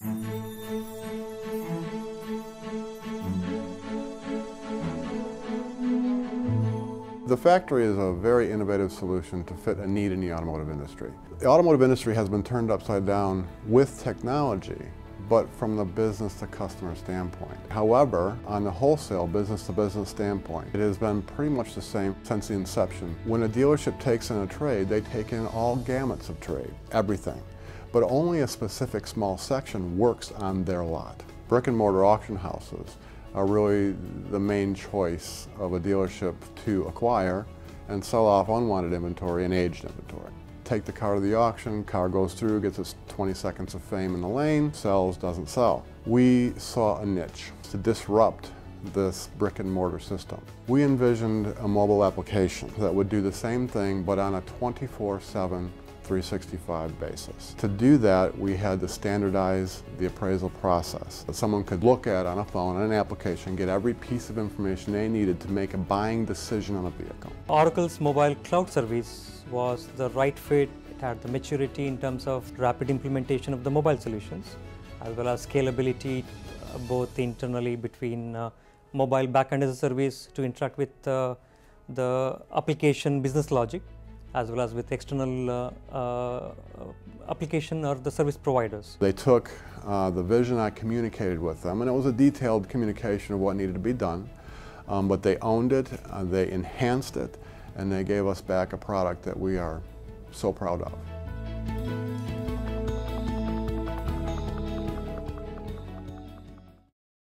The factory is a very innovative solution to fit a need in the automotive industry. The automotive industry has been turned upside down with technology, but from the business to customer standpoint. However, on the wholesale business to business standpoint, it has been pretty much the same since the inception. When a dealership takes in a trade, they take in all gamuts of trade, everything. But only a specific small section works on their lot. Brick and mortar auction houses are really the main choice of a dealership to acquire and sell off unwanted inventory and aged inventory. Take the car to the auction, car goes through, gets its 20 seconds of fame in the lane, sells, doesn't sell. We saw a niche to disrupt this brick and mortar system. We envisioned a mobile application that would do the same thing but on a 24/7 365 basis. To do that, we had to standardize the appraisal process that someone could look at on a phone, on an application, get every piece of information they needed to make a buying decision on a vehicle. Oracle's mobile cloud service was the right fit. It had the maturity in terms of rapid implementation of the mobile solutions, as well as scalability both internally between mobile backend as a service to interact with the application business logic, as well as with external application or the service providers. They took the vision I communicated with them, and it was a detailed communication of what needed to be done, but they owned it, they enhanced it, and they gave us back a product that we are so proud of.